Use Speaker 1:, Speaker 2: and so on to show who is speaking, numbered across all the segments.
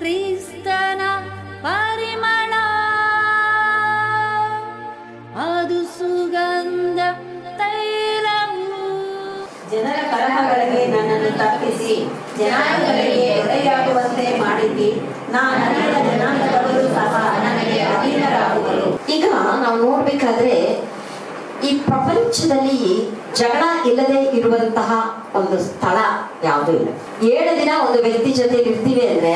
Speaker 1: ಕ್ರಿಸ್ತನ ಪರಿಮಳ ಅದು ಸುಗಂಧ ತೈಲವು.
Speaker 2: ಜನರ ಕಲಹಗಳಿಗೆ ನನ್ನನ್ನು ತಪ್ಪಿಸಿ ಜನಾಂಗಗಳಿಗೆ ಒಡೆಯಾಗುವಂತೆ ಮಾಡಿದ್ದಿ. ನಾನು ಜನಾಂಗದವರು ಸಹ ನನಗೆ ಅಧೀನರಾಗುವರು.
Speaker 3: ಈಗ ನಾವು ನೋಡ್ಬೇಕಾದ್ರೆ ಈ ಪ್ರಪಂಚದಲ್ಲಿ ಜಗಳ ಇಲ್ಲದೆ ಇರುವಂತಹ ಒಂದು ಸ್ಥಳ ಯಾವುದೂ ಇಲ್ಲ. 7 ದಿನ ಒಂದು ವ್ಯಕ್ತಿ ಜೊತೆ ಇರ್ತೀವಿ ಅಂದ್ರೆ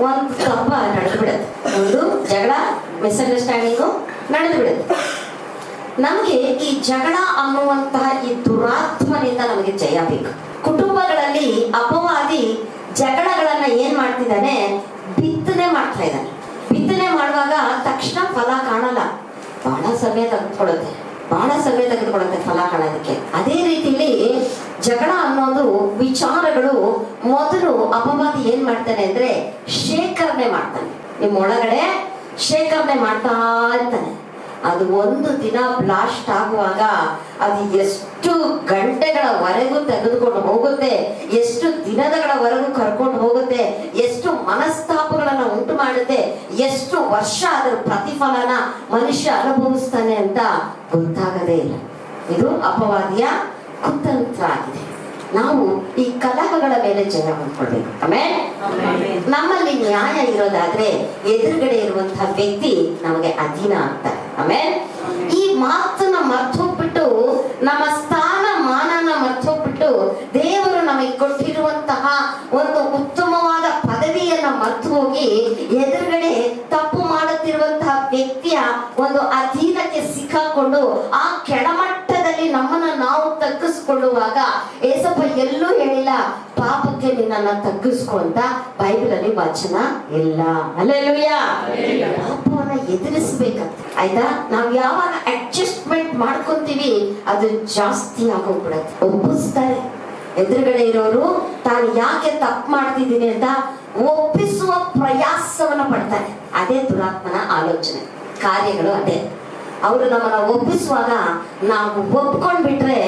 Speaker 3: ಒಂದು ಸ್ವಲ್ಪ ನಡೆದು ಬಿಡುತ್ತೆ, ಒಂದು ಜಗಳ ಮಿಸ್ಅಂಡರ್ಸ್ಟ್ಯಾಂಡಿಂಗು ನಡೆದು ಬಿಡುತ್ತೆ. ನಮಗೆ ಈ ಜಗಳ ಅನ್ನುವಂತಹ ಈ ದುರಾತ್ಮನಿಂದ ನಮಗೆ ಜಯ ಬೇಕು. ಕುಟುಂಬಗಳಲ್ಲಿ ಅಪವಾದಿ ಜಗಳಗಳನ್ನ ಏನ್ ಮಾಡ್ತಿದ್ದಾನೆ, ಬಿತ್ತನೆ ಮಾಡ್ತಾ ಇದ್ದಾನೆ. ಬಿತ್ತನೆ ಮಾಡುವಾಗ ತಕ್ಷಣ ಫಲ ಕಾಣಲ್ಲ, ಬಹಳ ಸಮಯ ತೆಗೆದುಕೊಳ್ಳುತ್ತೆ ಫಲ ಕಾಣೋದಕ್ಕೆ. ಅದೇ ರೀತಿಲಿ ಜಗಳ ಅನ್ನೋದು ವಿಚಾರಗಳು ಮೊದಲು ಅಪವಾದಿ ಏನ್ ಮಾಡ್ತಾನೆ ಅಂದ್ರೆ ಶೇಖರಣೆ ಮಾಡ್ತಾನೆ, ನಿಮ್ಮ ಒಳಗಡೆ ಶೇಖರಣೆ ಮಾಡ್ತಾ ಇರ್ತಾನೆ. ಅದು ಒಂದು ದಿನ ಬ್ಲಾಸ್ಟ್ ಆಗುವಾಗ ಅದು ಎಷ್ಟು ಗಂಟೆಗಳವರೆಗೂ ತೆಗೆದುಕೊಂಡು ಹೋಗುತ್ತೆ, ಎಷ್ಟು ದಿನಗಳವರೆಗೂ ಕರ್ಕೊಂಡು ಹೋಗುತ್ತೆ, ಎಷ್ಟು ಮನಸ್ತಾಪಗಳನ್ನ ಉಂಟು ಮಾಡುತ್ತೆ, ಎಷ್ಟು ವರ್ಷ ಅದರ ಪ್ರತಿಫಲನ ಮನುಷ್ಯ ಅನುಭವಿಸ್ತಾನೆ ಅಂತ ಗೊತ್ತಾಗದೇ ಇಲ್ಲ. ಇದು ಅಪವಾದಿಯ ಕುತಂತ್ರ ಆಗಿದೆ. ನಾವು ಈ ಕಲಹಗಳ ಮೇಲೆ ಜಯ ಹೊಂದ್ಕೊಳ್ಬೇಕು. ಆಮೇಲೆ ನಮ್ಮಲ್ಲಿ ನ್ಯಾಯ ಇರೋದಾದ್ರೆ ಎದುರುಗಡೆ ಇರುವಂತಹ ವ್ಯಕ್ತಿ ನಮಗೆ ಅಧೀನ ಆಗ್ತಾರೆ. ಆಮೇಲೆ ಈ ಮಾತನ್ನ ಮರ್ತೋಗ್ಬಿಟ್ಟು, ನಮ್ಮ ಸ್ಥಾನ ಮಾನನ ಮರ್ತೋಗ್ಬಿಟ್ಟು, ದೇವರು ನಮಗೆ ಕೊಟ್ಟಿರುವಂತಹ ಒಂದು ಉತ್ತಮವಾದ ಪದವಿಯನ್ನ ಮರ್ತು ಹೋಗಿ ಎದುರುಗಡೆ ತಪ್ಪು ಮಾಡುತ್ತಿರುವಂತಹ ವ್ಯಕ್ತಿಯ ಒಂದು ಅಧೀನಕ್ಕೆ ಸಿಕ್ಕಾಕೊಂಡು ಆ ಕೆಳಮಟ್ಟದಲ್ಲಿ ನಮ್ಮನ್ನ ನಾವು ತಗ್ಗಿಸ್ಕೊಳ್ಳುವಾಗ ಏಸಪ್ಪ ಎಲ್ಲೂ ಹೇಳಿಲ್ಲ ಪಾಪಕ್ಕೆ ನಿನ್ನನ್ನ ತಗ್ಗಿಸ್ಕೊ ಅಂತ ಬೈಬಲ್ ಅಲ್ಲಿ ವಚನ ಇಲ್ಲ. ಹಲ್ಲೆಲೂಯಾ. ಪಾಪವನ್ನ ಎದುರಿಸ್ಬೇಕಂತ ಆಯ್ತಾ. ನಾವ್ ಯಾವಾಗ ಅಡ್ಜಸ್ಟ್ಮೆಂಟ್ ಮಾಡ್ಕೊಂತೀವಿ ಅದು ಜಾಸ್ತಿ ಆಗೋಗ್ಬಿಡತ್ತೆ. ಒಪ್ಪಿಸ್ತಾರೆ ಎದುರುಗಡೆ ಇರೋರು ತಾನು ಯಾಕೆ ತಪ್ಪು ಮಾಡ್ತಿದ್ದೀನಿ ಅಂತ ಒಪ್ಪಿಸುವ ಪ್ರಯಾಸವನ್ನ ಪಡ್ತಾರೆ. ಅದೇ ದುರಾತ್ಮನ ಆಲೋಚನೆ, ಕಾರ್ಯಗಳು ಅದೇ. ಅವರು ನಮ್ಮನ್ನ ಒಪ್ಪಿಸುವಾಗ ನಾವು ಒಪ್ಕೊಂಡ್ಬಿಟ್ರೆ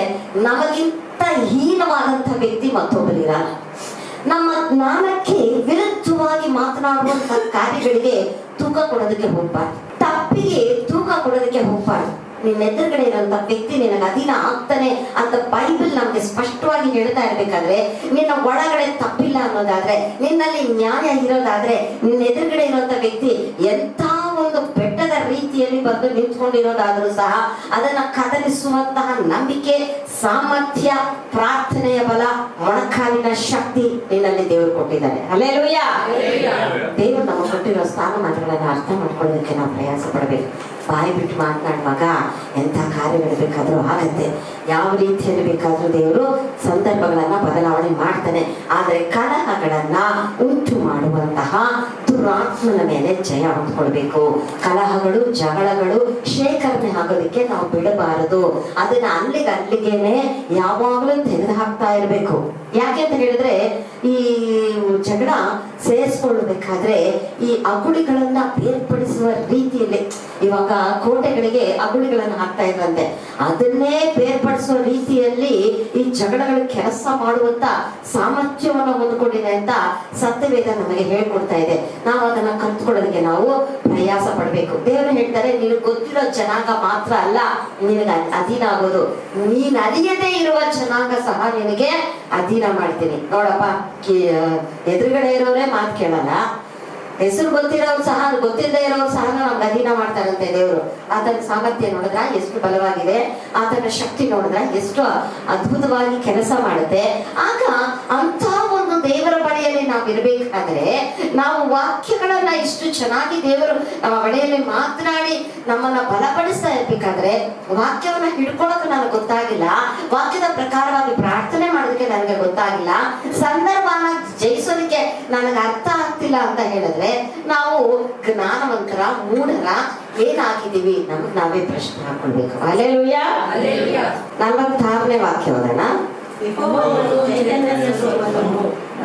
Speaker 3: ನಮಗಿಂತ ಹೀನವಾದಂಥ ವ್ಯಕ್ತಿ ಮತ್ತೊಬ್ಬರಿರಲ್ಲ. ನಮ್ಮ ಜ್ಞಾನಕ್ಕೆ ವಿರುದ್ಧವಾಗಿ ಮಾತನಾಡುವಂತ ಕಾರ್ಯಗಳಿಗೆ ತೂಕ ಕೊಡೋದಕ್ಕೆ ಹೋಗ್ಬಾರ್ದು, ತಪ್ಪಿಗೆ ತೂಕ ಕೊಡೋದಕ್ಕೆ ಹೋಗ್ಬಾರ್ದು. ನಿನ್ನ ಎದುರುಗಡೆ ಇರುವಂತ ವ್ಯಕ್ತಿ ನಿನಗೆ ಅಧೀನ ಆಗ್ತಾನೆ ಅಂತ ಬೈಬಲ್ ನಮ್ಗೆ ಸ್ಪಷ್ಟವಾಗಿ ಹೇಳ್ತಾ ಇರ್ಬೇಕಾದ್ರೆ, ನಿನ್ನ ಒಳಗಡೆ ತಪ್ಪಿಲ್ಲ ಅನ್ನೋದಾದ್ರೆ, ನಿನ್ನಲ್ಲಿ ನ್ಯಾಯ ಇರೋದಾದ್ರೆ, ನಿನ್ನ ಎದುರುಗಡೆ ಇರುವಂತ ವ್ಯಕ್ತಿ ಎಂಥ ಒಂದು ಬೆಟ್ಟದ ರೀತಿಯಲ್ಲಿ ಬಂದು ನಿಂತ್ಕೊಂಡಿರೋದಾದ್ರೂ ಸಹ ಅದನ್ನ ಕದಲಿಸುವಂತಹ ನಂಬಿಕೆ, ಸಾಮರ್ಥ್ಯ, ಪ್ರಾರ್ಥನೆಯ ಬಲ, ಮೊಣಕಾಲಿನ ಶಕ್ತಿ ನಿನ್ನಲ್ಲಿ ದೇವರು ಕೊಟ್ಟಿದ್ದಾನೆ. ಹಲ್ಲೆಲೂಯಾ. ದೇವರು ನಮಗೆ ಕೊಟ್ಟಿರೋ ಸ್ಥಾನಮಾನಗಳನ್ನ ಅರ್ಥ ಮಾಡ್ಕೊಳ್ಳೋದಕ್ಕೆ ನಾವು ಪ್ರಯಾಸ ಪಡಬೇಕು. ಬಾಯಿ ಬಿಟ್ಟು ಮಾತನಾಡುವಾಗ ಎಂಥ ಕಾರ್ಯಗಳು ಬೇಕಾದ್ರೂ ಆಗತ್ತೆ, ಯಾವ ರೀತಿಯಲ್ಲಿ ಬೇಕಾದ್ರೂ ದೇವರು ಸಂದರ್ಭಗಳನ್ನ ಬದಲಾವಣೆ ಮಾಡ್ತಾನೆ. ಆದ್ರೆ ಕಲಹಗಳನ್ನ ಉಂಟು ಮಾಡುವಂತಹ ದುರಾತ್ಮನ ಮೇಲೆ ಜಯ ಹೊಂದ್ಕೊಳ್ಬೇಕು. ಕಲಹಗಳು, ಜಗಳಗಳು ಶೇಖರಣೆ ಆಗೋದಕ್ಕೆ ನಾವು ಬಿಡಬಾರದು. ಅದನ್ನ ಅಲ್ಲಿಗೇನೆ ಯಾವಾಗಲೂ ತೆಗೆದು ಹಾಕ್ತಾ ಇರ್ಬೇಕು. ಯಾಕೆ ಅಂತ ಹೇಳಿದ್ರೆ, ಈ ಜಗಳ ಸೇರಿಸ್ಕೊಳ್ಬೇಕಾದ್ರೆ ಈ ಅಗುಳಿಗಳನ್ನ ಬೇರ್ಪಡಿಸುವ ರೀತಿಯಲ್ಲಿ, ಇವಾಗ ಕೋಟೆಗಳಿಗೆ ಅಗುಳಿಗಳನ್ನ ಹಾಕ್ತಾ ಇದ್ರಂತೆ, ಅದನ್ನೇ ಬೇರ್ಪಡಿಸುವ ರೀತಿಯಲ್ಲಿ ಈ ಜಗಳಗಳು ಕೆಲಸ ಮಾಡುವಂತ ಸಾಮರ್ಥ್ಯವನ್ನು ಹೊಂದ್ಕೊಂಡಿದೆ ಅಂತ ಸತ್ಯವೇದ ನಮಗೆ ಹೇಳ್ಕೊಡ್ತಾ ಇದೆ. ನಾವು ಅದನ್ನ ಕಲ್ತ್ಕೊಳ್ಳೋದಕ್ಕೆ ನಾವು ಪ್ರಯಾಸ ಪಡ್ಬೇಕು. ದೇವರು ಹೇಳ್ತಾರೆ, ನೀನು ಗೊತ್ತಿರೋ ಜನಾಂಗ ಮಾತ್ರ ಅಲ್ಲ ನಿನಗೆ ಅಧೀನ ಆಗೋದು, ನೀನ್ ಅರಿಯದೇ ಇರುವ ಜನಾಂಗ ಸಹ ನಿನಗೆ ಅಧೀನ ಮಾಡ್ತೀನಿ. ನೋಡಪ್ಪ, ಎದುರುಗಡೆ ಇರೋರೇ ಮಾತು ಕೇಳಲ್ಲ, ಹೆಸರು ಗೊತ್ತಿರೋರು ಸಹ, ಗೊತ್ತಿಲ್ಲದೆ ಇರೋರು ಸಹ ನಮ್ಗೆ ಅಧೀನ ಮಾಡ್ತಾರಂತೆ ದೇವರು. ಆತನ ಸಾಮರ್ಥ್ಯ ನೋಡಿದ್ರ ಎಷ್ಟು ಬಲವಾಗಿದೆ, ಆತನ ಶಕ್ತಿ ನೋಡಿದ್ರ ಎಷ್ಟು ಅದ್ಭುತವಾಗಿ ಕೆಲಸ ಮಾಡುತ್ತೆ. ಆಗ ಅಂತ ಒಂದು ದೇವರ ಬಳಿಯಲ್ಲಿ ನಾವು ಇರ್ಬೇಕಾದ್ರೆ, ನಾವು ವಾಕ್ಯಗಳನ್ನ ಇಷ್ಟು ಚೆನ್ನಾಗಿ ದೇವರು ನಮ್ಮ ಬಳಿಯಲ್ಲಿ ಮಾತನಾಡಿ ನಮ್ಮನ್ನ ಬಲಪಡಿಸ್ತಾ ಇರ್ಬೇಕಾದ್ರೆ, ವಾಕ್ಯವನ್ನ ಹಿಡ್ಕೊಳಕ್ ನನಗೆ ಗೊತ್ತಾಗಿಲ್ಲ, ವಾಕ್ಯದ ಪ್ರಕಾರವಾಗಿ ಪ್ರಾರ್ಥನೆ ಮಾಡೋದಕ್ಕೆ ನನಗೆ ಗೊತ್ತಾಗಿಲ್ಲ, ಸಂದರ್ಭನ ಜಯಿಸೋದಕ್ಕೆ ನನಗೆ ಅರ್ಥ ಆಗ್ತಿಲ್ಲ ಅಂತ ಹೇಳಿದ್ರೆ ನಾವು ಜ್ಞಾನವಂತರ ಮೂಢರ ಏನಾಗಿದ್ದೀವಿ ನಮ್ಗೆ ನಾವೇ ಪ್ರಶ್ನೆ ಹಾಕೊಳ್ಬೇಕು. ಹಲ್ಲೆಲೂಯಾ. 46ನೇ ವಾಕ್ಯ ಓದೋಣ.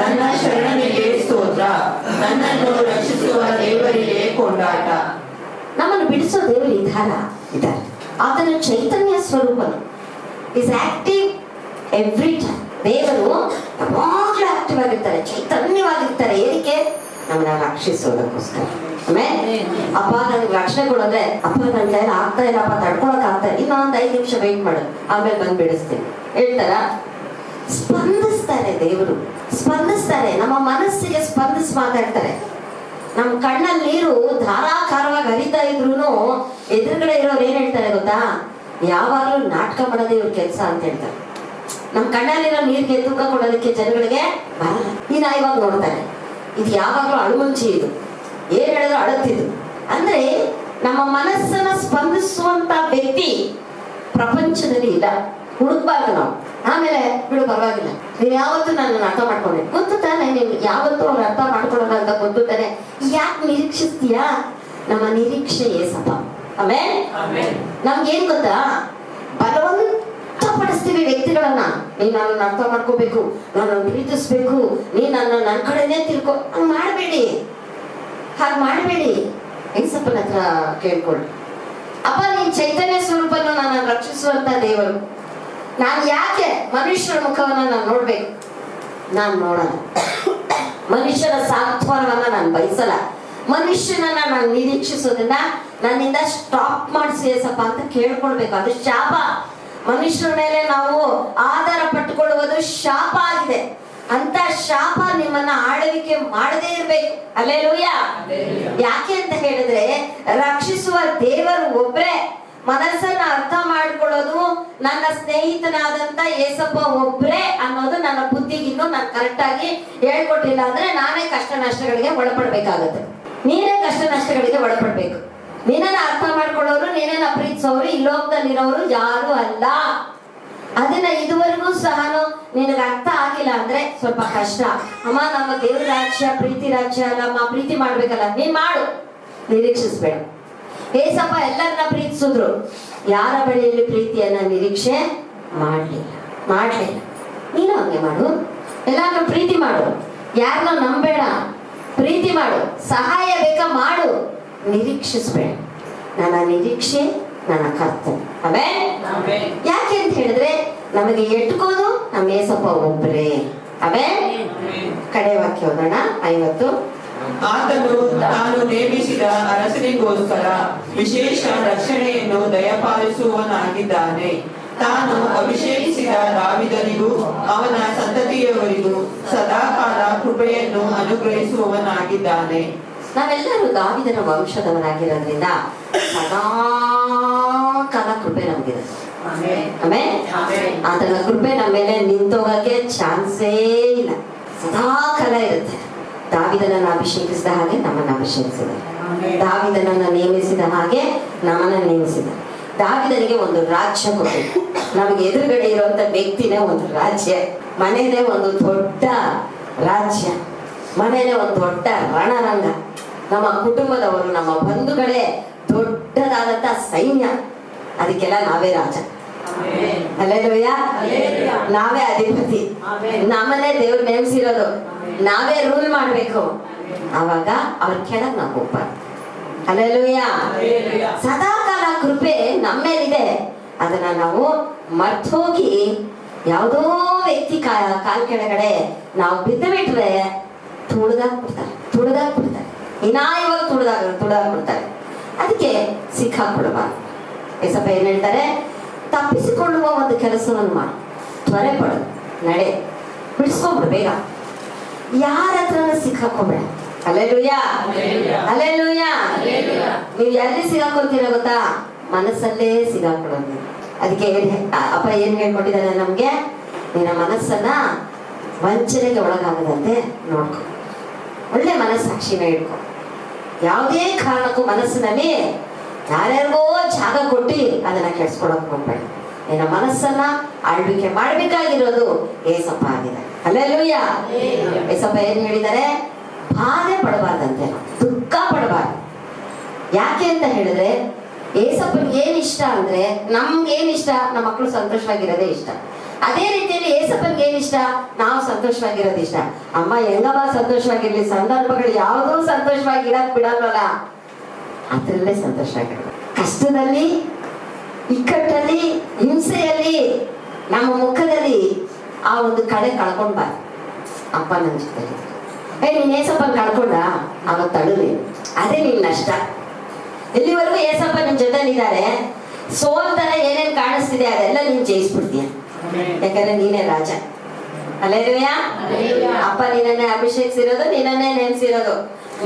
Speaker 2: ನನ್ನ ಶರಣನಿಗೆ ಸ್ತೋತ್ರ, ನನ್ನನ್ನು ರಕ್ಷಿಸುವ ದೇವರಿಗೆ ಕೊಂಡಾಟ.
Speaker 3: ನಮ್ಮನ್ನು ಬಿಡಿಸೋ ದೇವರು ಇದ್ದಾರೆ. ಆತನ ಚೈತನ್ಯ ಸ್ವರೂಪನು ಇಸ್ ಆಕ್ಟಿವ್ ಎವ್ರಿ ಟೈಮ್. ದೇವರು ಯಾವಾಗಲೂ ಆಕ್ಟಿವ್ ಆಗಿರ್ತಾರೆ, ಚೈತನ್ಯವಾಗಿರ್ತಾರೆ. ಏನಕ್ಕೆ? ನಮ್ಮನ್ನ ರಕ್ಷಿಸೋದಕ್ಕೋಸ್ಕರ. ಆಮೇಲೆ ಅಪ್ಪ ನನಗೆ ರಕ್ಷಣೆ ಕೊಡೋದ್ರೆ, ಅಪ್ಪ ನನ್ನ ಕೈಯಲ್ಲಿ ಆಗ್ತಾ ಇಲ್ಲಪ್ಪ, ತಡ್ಕೊಳಕ್ ಆಗ್ತಾ ಇಲ್ಲ, ಇನ್ನೊಂದು 5 ನಿಮಿಷ ವೆಯ್ಟ್ ಮಾಡು, ಆಮೇಲೆ ಬಂದು ಬಿಡಿಸ್ತೀನಿ ಹೇಳ್ತಾರ. ಸ್ಪಂದಿಸ್ತಾರೆ ದೇವರು, ಸ್ಪಂದಿಸ್ತಾರೆ. ನಮ್ಮ ಮನಸ್ಸಿಗೆ ಸ್ಪಂದಿಸಿ ಮಾತಾಡ್ತಾರೆ. ನಮ್ಮ ಕಣ್ಣಲ್ಲಿ ನೀರು ಧಾರಾಕಾರವಾಗಿ ಹರಿತಾ ಇದ್ರು ಎದುರುಗಡೆ ಇರೋರು ಏನ್ ಹೇಳ್ತಾರೆ ಗೊತ್ತಾ, ಯಾವಾಗ್ಲೂ ನಾಟಕ ಮಾಡೋದೇ ಇವ್ರ ಕೆಲಸ ಅಂತ ಹೇಳ್ತಾರೆ. ನಮ್ಮ ಕಣ್ಣಲ್ಲಿರೋ ನೀರಿಗೆ ತೂಕ ಕೊಡೋದಕ್ಕೆ ಜನಗಳಿಗೆ ಬರಲ್ಲ. ಈ ನಾ ಇವಾಗ ನೋಡ್ತಾರೆ, ಇದು ಯಾವಾಗ್ಲೂ ಅಳುಮುಂಚಿ, ಇದು ಏನ್ ಹೇಳಿದ್ರು ಅಳುತ್ತಿದ್ದು. ಅಂದ್ರೆ ನಮ್ಮ ಮನಸ್ಸನ್ನ ಸ್ಪಂದಿಸುವಂತ ವ್ಯಕ್ತಿ ಪ್ರಪಂಚದಲ್ಲಿ ಇಲ್ಲ, ಹುಡುಕ್ಬಾರ್ದು ನಾವು. ಆಮೇಲೆ ಬಿಡು ಪರವಾಗಿಲ್ಲ, ನೀನ್ ಯಾವತ್ತೂ ನನ್ನ ಅರ್ಥ ಮಾಡ್ಕೊಂಡೆ, ಗೊತ್ತು ತಾನೆ ನೀನ್ ಯಾವತ್ತೂ ಅವ್ರು ಅರ್ಥ ಮಾಡ್ಕೊಳ್ಳೋಣ ಅಂತ ಗೊತ್ತು ತಾನೆ, ಯಾಕೆ ನಿರೀಕ್ಷಿಸ್ತೀಯಾ? ನಮ್ಮ ನಿರೀಕ್ಷೆ ಏಸಪ್ಪ. ಆಮೇಲೆ ನಮ್ಗೇನ್ ಗೊತ್ತಾ, ಬಲವಂತ ಪಡಿಸ್ತೀವಿ ವ್ಯಕ್ತಿಗಳನ್ನ. ನೀನ್ ನನ್ನ ಅರ್ಥ ಮಾಡ್ಕೋಬೇಕು, ನಾನು ಪ್ರೀತಿಸ್ಬೇಕು, ನೀನ್ ನನ್ನ ಕಡೆನೇ ತಿಳ್ಕೊ. ಹಂಗ್ ಮಾಡ್ಬೇಡಿ, ಹಾಗೆ ಮಾಡ್ಬೇಡಿ. ಏಸಪ್ಪನ ಹತ್ರ ಕೇಳ್ಕೊಳ್ಳಿ, ಅಪ್ಪ ನೀನ್ ಚೈತನ್ಯ ಸ್ವರೂಪನ್ನು ನನ್ನ ರಕ್ಷಿಸುವಂತ ದೇವರು, ನಾನು ಯಾಕೆ ಮನುಷ್ಯರ ಮುಖವನ್ನ ನಾನು ನೋಡ್ಬೇಕು? ನಾನು ನೋಡಲ್ಲ. ಮನುಷ್ಯರ ಸಾಂತ್ವನವನ್ನ ನಾನು ಬಯಸಲ್ಲ. ಮನುಷ್ಯನನ್ನ ನಾನು ನಿರೀಕ್ಷಿಸೋದನ್ನ ನನ್ನಿಂದ ಸ್ಟಾಪ್ ಮಾಡಿಸಿ ಏಸಪ್ಪ ಅಂತ ಕೇಳ್ಕೊಳ್ಬೇಕು. ಅದು ಶಾಪ. ಮನುಷ್ಯರ ಮೇಲೆ ನಾವು ಆಧಾರ ಪಟ್ಟುಕೊಳ್ಳುವುದು ಶಾಪ ಆಗಿದೆ. ಅಂತ ಶಾಪ ನಿಮ್ಮನ್ನ ಆಳ್ವಿಕೆ ಮಾಡದೇ ಇರ್ಬೇಕು. ಹಲ್ಲೆಲೂಯಾ. ಯಾಕೆ ಅಂತ ಹೇಳಿದ್ರೆ, ರಕ್ಷಿಸುವ ದೇವರು ಒಬ್ರೇ. ಮನಸ್ಸನ್ನ ಅರ್ಥ ಮಾಡ್ಕೊಳ್ಳೋದು ನನ್ನ ಸ್ನೇಹಿತನಾದಂತ ಏಸಪ್ಪ ಒಬ್ರೇ ಅನ್ನೋದು ನನ್ನ ಬುದ್ಧಿಗಿನ್ನೂ ನಾನು ಕರೆಕ್ಟ್ ಆಗಿ ಹೇಳ್ಕೊಟ್ಟಿಲ್ಲ ಅಂದ್ರೆ ನಾನೇ ಕಷ್ಟ ನಷ್ಟಗಳಿಗೆ ಒಳಪಡ್ಬೇಕಾಗತ್ತೆ. ನೀನೇ ಕಷ್ಟ ನಷ್ಟಗಳಿಗೆ ಒಳಪಡ್ಬೇಕು. ನೀನನ್ನ ಅರ್ಥ ಮಾಡ್ಕೊಳ್ಳೋರು, ನೀನನ್ನ ಪ್ರೀತಿಸೋರು ಈ ಲೋಕದಲ್ಲಿರೋರು ಯಾರು ಅಲ್ಲ. ಅದನ್ನ ಇದುವರೆಗೂ ಸಹ ನಿನಗೆ ಅರ್ಥ ಆಗಿಲ್ಲ ಅಂದ್ರೆ ಸ್ವಲ್ಪ ಕಷ್ಟ. ಅಮ್ಮ ನಮ್ಮ ದೇವ್ರ ರಾಜ್ಯ ಪ್ರೀತಿ ರಾಜ್ಯ ಅಲ್ಲಮ್ಮ, ಪ್ರೀತಿ ಮಾಡ್ಬೇಕಲ್ಲ, ನೀನ್ ಮಾಡು, ನಿರೀಕ್ಷಿಸ್ಬೇಡ. ಏಸಪ್ಪ ಎಲ್ಲರನ್ನ ಪ್ರೀತಿಸಿದ್ರು, ಯಾರ ಬಳಿಯಲ್ಲಿ ಪ್ರೀತಿಯನ್ನ ನಿರೀಕ್ಷೆ ಮಾಡ್ಲಿಲ್ಲ. ನೀನು ಹಂಗೆ ಮಾಡು, ಎಲ್ಲಾರನ್ನ ಪ್ರೀತಿ ಮಾಡು, ಯಾರನ್ನ ನಂಬೇಡ, ಪ್ರೀತಿ ಮಾಡು. ಸಹಾಯ ಬೇಕಾ ಮಾಡು, ನಿರೀಕ್ಷಿಸ್ಬೇಡ. ನನ್ನ ನಿರೀಕ್ಷೆ ನನ್ನ ಕರ್ತವ್ಯ. ಆಮೇಲೆ ಯಾಕೆ ಅಂತ ಹೇಳಿದ್ರೆ, ನಮಗೆ ಎಟ್ಕೋದು ನಮ್ಮ ಏಸಪ್ಪ ಒಬ್ಬರೇ. ಆಮೇಲೆ ಕಡೆ ವಾಕ್ಯ ಓದೋಣ, 50.
Speaker 2: ಆತನು ತಾನು ನೇಮಿಸಿದ ಅರಸನಿಗೋಸ್ಕರ ವಿಶೇಷ ರಕ್ಷಣೆಯನ್ನು ದಯಪಾಲಿಸುವವನಾಗಿದ್ದಾನೆ. ತಾನು ಅಭಿಷೇಕಿಸಿದ ದಾವೀದನಿಗೂ ಅವನ ಸಂತತಿಯವರಿಗೂ ಸದಾಕಾಲ ಕೃಪೆಯನ್ನು ಅನುಗ್ರಹಿಸುವವನಾಗಿದ್ದಾನೆ.
Speaker 3: ನಾವೆಲ್ಲರೂ ದಾವೀದನ ವಂಶದವರಾಗಿರೋದ್ರಿಂದ ಸದಾ ಕಾಲ ಕೃಪೆ ನಮಗಿದೆ. ಆಮೇಲೆ ಆತನ ಕೃಪೆ ನಮ್ಮ ಮೇಲೆ ನಿಂತೋಗಕ್ಕೆ ಚಾನ್ಸೇ ಇಲ್ಲ, ಸದಾ ಕಾಲ ಇರುತ್ತೆ. ದಾವೀದನನ್ನು ಅಭಿಷೇಕಿಸಿದ ಹಾಗೆ ನಮ್ಮನ್ನು ಅಭಿಷೇಕಿಸಿದ್ದಾರೆ. ದಾವೀದನನ್ನು ನೇಮಿಸಿದ ಹಾಗೆ ನಮ್ಮನ್ನ ನೇಮಿಸಿದ್ದಾರೆ. ದಾವೀದನಿಗೆ ಒಂದು ರಾಜ್ಯ ಕೊಟ್ಟಿದೆ. ನಮಗೆ ಎದುರುಗಡೆ ಇರುವಂತ ವ್ಯಕ್ತಿನೇ ಒಂದು ರಾಜ್ಯ, ಮನೆಯೇ ಒಂದು ದೊಡ್ಡ ರಾಜ್ಯ, ಮನೆಯೇ ಒಂದು ದೊಡ್ಡ ರಣರಂಗ. ನಮ್ಮ ಕುಟುಂಬದವರು, ನಮ್ಮ ಬಂಧುಗಳೇ ದೊಡ್ಡದಾದಂತ ಸೈನ್ಯ. ಅದಕ್ಕೆಲ್ಲ ನಾವೇ ರಾಜ. ಹಲ್ಲೆಲೂಯಾ. ನಾವೇ ಅಧಿಪತಿ, ನಮ್ಮನ್ನೇ ದೇವ್ರು ನೇಮಿಸಿರೋದು, ನಾವೇ ರೂಲ್ ಮಾಡ್ಬೇಕು. ಆವಾಗ ಅವ್ರ ಕೆಳಗ್ ನಾವು ಹೋಗ್ಬಾರ್ದು. ಹಲ್ಲೆಲೂಯಾ. ಸದಾಕಾಲ ಕೃಪೆ ನಮ್ಮ ಮೇಲಿದೆ. ಅದನ್ನ ನಾವು ಮರ್ತೋಗಿ ಯಾವುದೋ ವ್ಯಕ್ತಿ ಕಾಲ್ ಕೆಳಗಡೆ ನಾವು ಬಿದ್ದು ಬಿಟ್ರೆ ತುಳಿದಾಕ್ಬಿಡ್ತಾರೆ. ಇವಾಗ ತುಳಿದಾಕ್ಬಿಡ್ತಾರೆ. ಅದಕ್ಕೆ ಸಿಕ್ಕಾಕೊಳ್ಬಾರ್ದು. ಏಸಪ್ಪ ಏನ್ ಹೇಳ್ತಾರೆ, ತಪ್ಪಿಸಿಕೊಳ್ಳುವ ಒಂದು ಕೆಲಸವನ್ನು ಮಾಡು, ತ್ವರೆ ಪಡು, ನಡೆ, ಬಿಡಿಸ್ಕೊಂಡ್ಬಿಡು ಬೇಗ. ಯಾರ ಹತ್ರನ ಸಿಕ್ಕಾಕೋಬೇಡ. ಹಲ್ಲೆಲೂಯಾ. ಹಲ್ಲೆಲೂಯಾ. ನೀವು ಎಲ್ಲಿ ಸಿಗಾಕೊಳ್ತೀರ ಗೊತ್ತಾ? ಮನಸ್ಸಲ್ಲೇ ಸಿಗಾಕೊಳ್ಳೋದು. ಅದಕ್ಕೆ ಅಪ್ಪ ಏನ್ ಹೇಳ್ಕೊಟ್ಟಿದ್ದಾರೆ ನಮ್ಗೆ, ನಿನ್ನ ಮನಸ್ಸನ್ನ ವಂಚನೆಗೆ ಒಳಗಾಗದಂತೆ ನೋಡ್ಕೊ, ಒಳ್ಳೆ ಮನಸ್ಸಾಕ್ಷಿನ ಇಟ್ಕೊ. ಯಾವುದೇ ಕಾರಣಕ್ಕೂ ಮನಸ್ಸಿನಲ್ಲಿ ಯಾರ್ಯಾರಿಗೋ ಜಾಗ ಕೊಟ್ಟು ಅದನ್ನ ಕೆಡ್ಸ್ಕೊಳಕ್ ಹೋಗ್ಬೇಡ. ನಿನ್ನ ಮನಸ್ಸನ್ನ ಆಳ್ವಿಕೆ ಮಾಡ್ಬೇಕಾಗಿರೋದು ಏಸಪ್ಪ ಆಗಿದೆ. ಹಲ್ಲೆಲೂಯಾ. ಏಸಪ್ಪ ಏನ್ ಹೇಳಿದ್ದಾರೆ, ಬಾಧೆ ಪಡಬಾರ್ದಂತೆ, ದುಃಖ ಪಡಬಾರ್ದು. ಯಾಕೆ ಅಂತ ಹೇಳಿದ್ರೆ, ಏಸಪ್ಪನಿಗೆ ಏನ್ ಇಷ್ಟ ಅಂದ್ರೆ, ನಮ್ಗೆ ಏನ್ ಇಷ್ಟ, ನಮ್ಮ ಮಕ್ಕಳು ಸಂತೋಷವಾಗಿರೋದೇ ಇಷ್ಟ. ಅದೇ ರೀತಿಯಲ್ಲಿ ಏಸಪ್ಪನಿಗೆ ಏನ್ ಇಷ್ಟ, ನಾವು ಸಂತೋಷವಾಗಿರೋದು ಇಷ್ಟ. ಅಮ್ಮ ಹೆಂಗಮ್ಮ ಸಂತೋಷವಾಗಿರ್ಲಿ, ಸಂದರ್ಭಗಳು ಯಾವುದೂ ಸಂತೋಷವಾಗಿರಕ್ ಬಿಡಲ್ವಲ್ಲ, ಅದ್ರಲ್ಲೇ ಸಂತೋಷವಾಗಿರೋದು. ಕಷ್ಟದಲ್ಲಿ, ಇಕ್ಕಟ್ಟಲ್ಲಿ, ಹಿಂಸೆಯಲ್ಲಿ, ನಮ್ಮ ಮುಖದಲ್ಲಿ ಆ ಒಂದು ಕಳೆ ಕಳ್ಕೊಂಡ್ಬಾರ್ದು. ಅಪ್ಪ ನನ್ನ ಜೊತೆ ನೀನ್ ಏಸಪ್ಪನ ಕಳ್ಕೊಂಡ ಅವತ್ತು ತಡು ನೀನು, ಅದೇ ನಿನ್ ನಷ್ಟ. ಇಲ್ಲಿವರೆಗೂ ಏಸಪ್ಪ ನಿನ್ ಜೊತೆಲಿದ್ದಾರೆ, ಸೋಲ್ತರ ಏನೇನ್ ಕಾಣಿಸ್ತಿದೆ ಅದೆಲ್ಲ ನೀನ್ ಜಯಿಸ್ಬಿಡ್ತೀಯ, ಯಾಕಂದ್ರೆ ನೀನೇ ರಾಜ. ಅಲ್ಲೇಲೂಯಾ. ಅಪ್ಪ ನಿನ್ನನ್ನೇ ಅಭಿಷೇಕಿಸಿರೋದು, ನಿನ್ನನ್ನೇ ನೇಮಿಸಿರೋದು.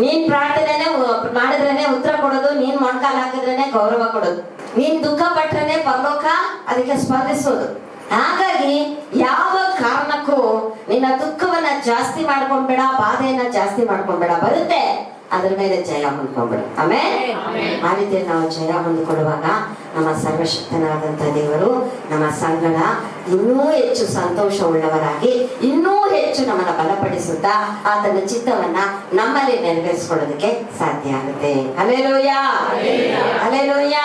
Speaker 3: ನೀನ್ ಪ್ರಾರ್ಥನೆನೆ ಮಾಡಿದ್ರೇನೆ ಉತ್ತರ ಕೊಡೋದು, ನೀನ್ ಮೊಣಕಾಲ್ ಹಾಕಿದ್ರೇನೆ ಗೌರವ ಕೊಡೋದು, ನೀನ್ ದುಃಖ ಪಟ್ರೇನೆ ಪರಲೋಕ ಅದಕ್ಕೆ ಸ್ಪಂದಿಸೋದು. ಹಾಗಾಗಿ ಯಾವ ಕಾರಣಕ್ಕೂ ನಿನ್ನ ದುಃಖವನ್ನ ಜಾಸ್ತಿ ಮಾಡ್ಕೊಂಡ್ಬೇಡ, ಬಾಧೆಯನ್ನ ಜಾಸ್ತಿ ಮಾಡ್ಕೊಂಡ್ಬೇಡ. ಬರುತ್ತೆ, ಅದ್ರ ಮೇಲೆ ಜಯ ಹೊಂದ್ಕೊಂಡ್ಬೇಡ. ಆಮೇಲೆ ಆ ರೀತಿ ನಾವು ಜಯ ಹೊಂದ್ಕೊಳ್ಳುವಾಗ ನಮ್ಮ ಸರ್ವಶಕ್ತನಾದಂಥ ದೇವರು ನಮ್ಮ ಸಂಗಡ ಇನ್ನೂ ಹೆಚ್ಚು ಸಂತೋಷ ಉಳ್ಳವರಾಗಿ ಇನ್ನೂ ಹೆಚ್ಚು ನಮ್ಮನ್ನ ಬಲಪಡಿಸುತ್ತಾ ಆತನ ಚಿತ್ತವನ್ನ ನಮ್ಮಲ್ಲಿ ನೆರವೇರಿಸಿಕೊಳ್ಳೋದಕ್ಕೆ ಸಾಧ್ಯ ಆಗುತ್ತೆ. Hallelujah, hallelujah,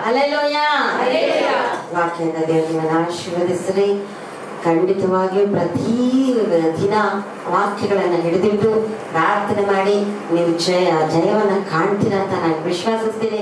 Speaker 3: hallelujah. ವಾಕ್ಯದ ದೇವರನ್ನ ಆಶೀರ್ವದಿಸಲಿ. ಖಂಡಿತವಾಗಿಯೂ ಪ್ರತಿ ದಿನ ವಾಕ್ಯಗಳನ್ನು ಹಿಡಿದಿಟ್ಟು ಪ್ರಾರ್ಥನೆ ಮಾಡಿ ನೀವು ಜಯವನ್ನ ಕಾಣ್ತೀರ ಅಂತ ನಾನು ವಿಶ್ವಾಸಿಸ್ತೀನಿ.